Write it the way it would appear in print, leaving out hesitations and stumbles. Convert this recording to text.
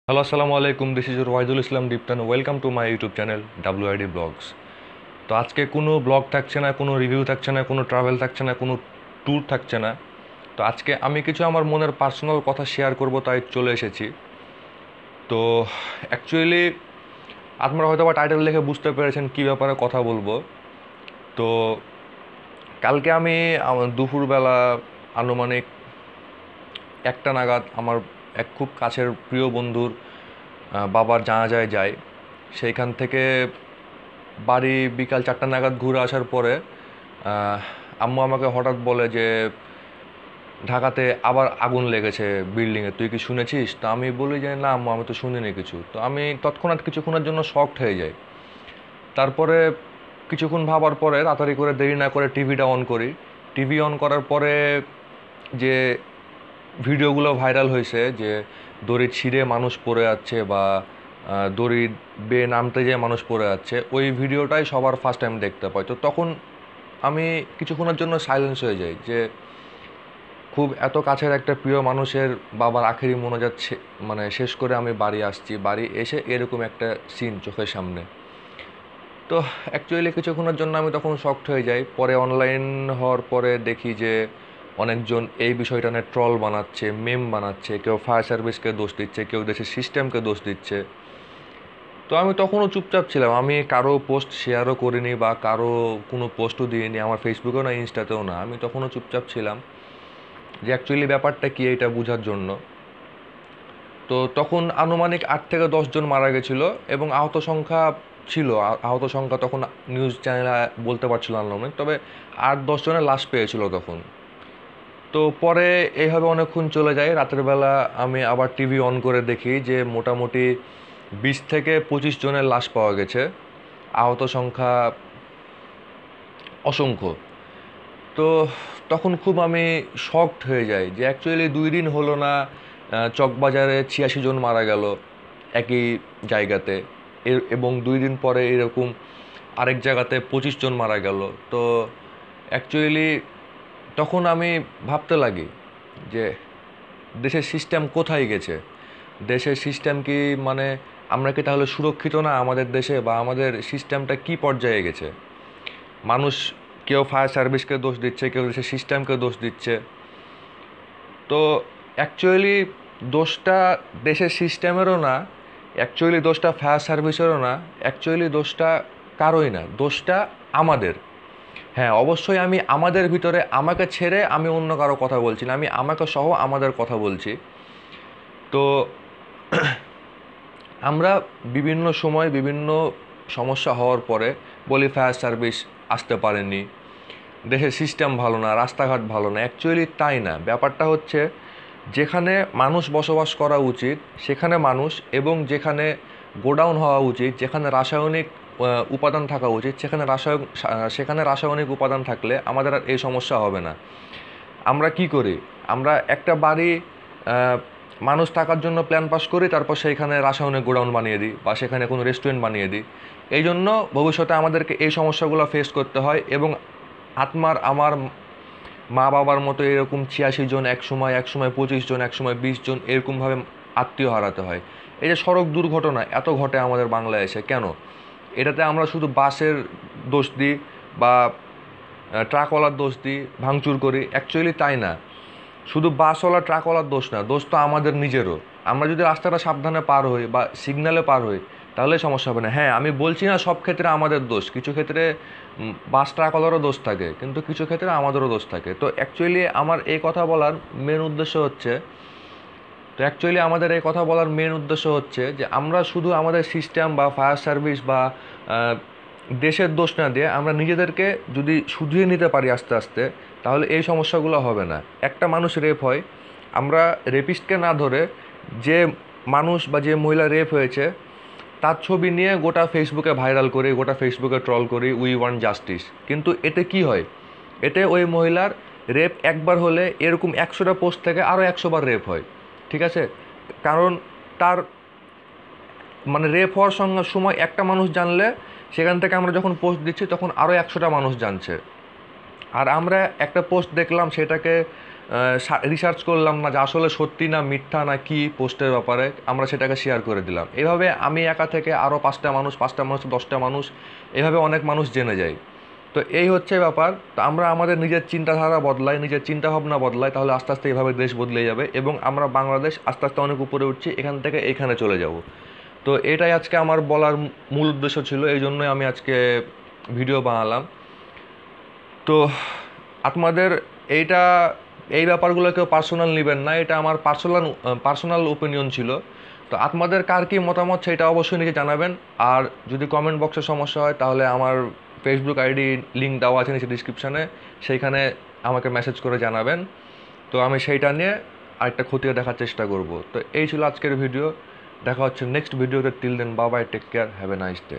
Hello, আসসালামু আলাইকুম। This is your Wahidul Islam Diptan. Welcome to my YouTube channel WID vlogs. তো আজকে কোনো ব্লগ থাকছে না, কোনো রিভিউ থাকছে না, কোনো ট্রাভেল থাকছে না, কোনো ট্যুর থাকছে না। তো আজকে আমি কিছু আমার মনের পার্সোনাল কথা শেয়ার করব, তাই চলে এসেছি। তো অ্যাকচুয়ালি আপনারা হয়তো বা টাইটেল দেখে বুঝতে পেরেছেন কী ব্যাপারে কথা বলবো। তো কালকে আমি আমার দুপুরবেলা আনুমানিক একটা নাগাদ আমার এক খুব কাছের প্রিয় বন্ধুর বাবার জানাজায় যাই। সেইখান থেকে বাড়ি বিকাল 4টা নাগাদ ঘুরে আসার পরে আহ, আম্মু আমাকে হঠাৎ বলে যে ঢাকাতে আবার আগুন লেগেছে বিল্ডিংয়ে, তুই কি শুনেছিস? তো আমি বলি যে না আম্মু, আমি তো শুনিনি কিছু। তো আমি তৎক্ষণাৎ কিছুক্ষণের জন্য শকড হয়ে যাই। তারপরে কিছুক্ষণ ভাবার পরে তাড়াতাড়ি করে দেরি না করে টিভিটা অন করি। টিভি অন করার পরে যে ভিডিওগুলো ভাইরাল হয়েছে যে দড়ি ছিঁড়ে মানুষ পড়ে যাচ্ছে বা দড়ি বেয়ে নামতে যেয়ে মানুষ পড়ে যাচ্ছে, ওই ভিডিওটাই সবার ফার্স্ট টাইম দেখতে পাই। তো তখন আমি কিছুক্ষণের জন্য সাইলেন্স হয়ে যাই যে খুব এত কাছের একটা প্রিয় মানুষের বাবার আখেরি মোনাজাত মানে শেষ করে আমি বাড়ি আসছি, বাড়ি এসে এরকম একটা সিন চোখের সামনে। তো অ্যাকচুয়ালি কিছুক্ষণের জন্য আমি তখন শকড হয়ে যাই। পরে অনলাইন হওয়ার পরে দেখি যে অনেকজন এই বিষয়টা নিয়ে ট্রল বানাচ্ছে, মেম বানাচ্ছে, কেউ ফায়ার সার্ভিসকে দোষ দিচ্ছে, কেউ দেশের সিস্টেমকে দোষ দিচ্ছে। তো আমি তখনও চুপচাপ ছিলাম, আমি কারো পোস্ট শেয়ারও করিনি বা কারো কোনো পোস্টও দিইনি, আমার ফেসবুকেও না, ইনস্টাতেও না। আমি তখনও চুপচাপ ছিলাম যে অ্যাকচুয়ালি ব্যাপারটা কী এটা বোঝার জন্য। তো তখন আনুমানিক 8 থেকে 10 জন মারা গেছিল এবং আহত সংখ্যা ছিল, আহত সংখ্যা তখন নিউজ চ্যানেলে বলতে পারছিল আনুমানিক, তবে 8-10 জনের লাশ পেয়েছিল তখন। তো পরে এইভাবে অনেকক্ষণ চলে যায়। রাতের বেলা আমি আবার টিভি অন করে দেখি যে মোটামুটি 20 থেকে 25 জনের লাশ পাওয়া গেছে, আহত সংখ্যা অসংখ্য। তো তখন খুব আমি শকড হয়ে যাই যে অ্যাকচুয়ালি 2 দিন হলো না চকবাজারে 86 জন মারা গেল একই জায়গাতে, এবং 2 দিন পরে এরকম আরেক জায়গাতে 25 জন মারা গেল। তো অ্যাকচুয়ালি তখন আমি ভাবতে লাগি যে দেশের সিস্টেম কোথায় গেছে, দেশের সিস্টেম কি মানে আমরা কি তাহলে সুরক্ষিত না আমাদের দেশে, বা আমাদের সিস্টেমটা কি পর্যায়ে গেছে? মানুষ কেউ ফায়ার সার্ভিসকে দোষ দিচ্ছে, কেউ দেশের সিস্টেমকে দোষ দিচ্ছে। তো অ্যাকচুয়ালি দোষটা দেশের সিস্টেমেরও না, অ্যাকচুয়ালি দোষটা ফায়ার সার্ভিসেরও না, অ্যাকচুয়ালি দোষটা কারোই না, দোষটা আমাদের। হ্যাঁ, অবশ্যই আমি আমাদের ভিতরে আমাকে ছেড়ে আমি অন্য কারো কথা বলছি না, আমি আমাকে সহ আমাদের কথা বলছি। তো আমরা বিভিন্ন সময় বিভিন্ন সমস্যা হওয়ার পরে বলি ফায়ার সার্ভিস আসতে পারেনি, দেশের সিস্টেম ভালো না, রাস্তাঘাট ভালো না। অ্যাকচুয়ালি তাই না। ব্যাপারটা হচ্ছে যেখানে মানুষ বসবাস করা উচিত সেখানে মানুষ, এবং যেখানে গোডাউন হওয়া উচিত, যেখানে রাসায়নিক উপাদান থাকা উচিত, সেখানে রাসায়নিক উপাদান থাকলে আমাদের আর এই সমস্যা হবে না। আমরা কি করি? আমরা একটা বাড়ি মানুষ থাকার জন্য প্ল্যান পাস করি, তারপর সেইখানে রাসায়নিক গোডাউন বানিয়ে দিই বা সেখানে কোনো রেস্টুরেন্ট বানিয়ে দিই। এই জন্য ভবিষ্যতে আমাদেরকে এই সমস্যাগুলো ফেস করতে হয়, এবং আমার মা বাবার মতো এরকম 86 জন একসময়, একসময় 25 জন, একসময় 20 জন এরকমভাবে আত্মীয় হারাতে হয়। এই যে সড়ক দুর্ঘটনা এত ঘটে আমাদের বাংলায় এসে, কেন? এটাতে আমরা শুধু বাসের দোষ দিই বা ট্রাকওয়ালার দোষ দিই, ভাঙচুর করি। অ্যাকচুয়ালি তাই না। শুধু বাসওয়ালা ট্রাকওয়ালার দোষ না, দোষ তো আমাদের নিজেরও। আমরা যদি রাস্তাটা সাবধানে পার হই বা সিগন্যালে পার হই তাহলে সমস্যা হবে না। হ্যাঁ, আমি বলছি না সব ক্ষেত্রে আমাদের দোষ, কিছু ক্ষেত্রে বাস ট্রাকওয়ালারও দোষ থাকে, কিন্তু কিছু ক্ষেত্রে আমাদেরও দোষ থাকে। তো অ্যাকচুয়ালি আমার এই কথা বলার মেন উদ্দেশ্য হচ্ছে তো অ্যাকচুয়ালি আমাদের এই কথা বলার মেন উদ্দেশ্য হচ্ছে যে আমরা শুধু আমাদের সিস্টেম বা ফায়ার সার্ভিস বা দেশের দোষ না দিয়ে আমরা নিজেদেরকে যদি শুধরিয়ে নিতে পারি আস্তে আস্তে, তাহলে এই সমস্যাগুলো হবে না। একটা মানুষ রেপ হয়, আমরা রেপিস্টকে না ধরে যে মানুষ বা যে মহিলা রেপ হয়েছে তার ছবি নিয়ে গোটা ফেসবুকে ভাইরাল করি, গোটা ফেসবুকে ট্রল করি, উই ওয়ান্ট জাস্টিস। কিন্তু এতে কি হয়? এতে ওই মহিলার রেপ একবার হলে এরকম 100টা পোস্ট থেকে আরও 100বার রেপ হয়। ঠিক আছে? কারণ তার মানে রেপ হওয়ার সঙ্গে সময় একটা মানুষ জানলে সেখান থেকে আমরা যখন পোস্ট দিচ্ছি তখন আরও 100টা মানুষ জানছে। আর আমরা একটা পোস্ট দেখলাম, সেটাকে রিসার্চ করলাম না যে আসলে সত্যি না মিথ্যা না কি পোস্টের ব্যাপারে, আমরা সেটাকে শেয়ার করে দিলাম। এভাবে আমি একা থেকে আরও 5টা মানুষ 10টা মানুষ এভাবে অনেক মানুষ জেনে যায়। তো এই হচ্ছে ব্যাপার। তো আমরা আমাদের নিজের চিন্তাধারা বদলাই, নিজের চিন্তাভাবনা বদলাই, তাহলে আস্তে আস্তে এইভাবে দেশ বদলে যাবে এবং আমরা বাংলাদেশ আস্তে আস্তে অনেক উপরে উঠছি, এখান থেকে এখানে চলে যাব। তো এটাই আজকে আমার বলার মূল উদ্দেশ্য ছিল, এই জন্যই আমি আজকে ভিডিও বানালাম। তো আপনাদের এইটা এই ব্যাপারগুলো কেউ পার্সোনাল নেবেন না, এটা আমার পার্সোনাল ওপিনিয়ন ছিল। তো আপনাদের কার কী মতামত সেটা অবশ্যই নিচে জানাবেন। আর যদি কমেন্ট বক্সে সমস্যা হয় তাহলে আমার ফেসবুক আইডি লিঙ্ক দেওয়া আছে নিচে ডিসক্রিপশানে, সেইখানে আমাকে মেসেজ করে জানাবেন। তো আমি সেইটা নিয়ে আরেকটা খতিয়ে দেখার চেষ্টা করব। তো এই ছিল আজকের ভিডিও, দেখা হচ্ছে নেক্সট ভিডিওতে। Till then bye bye, take care, have a nice day.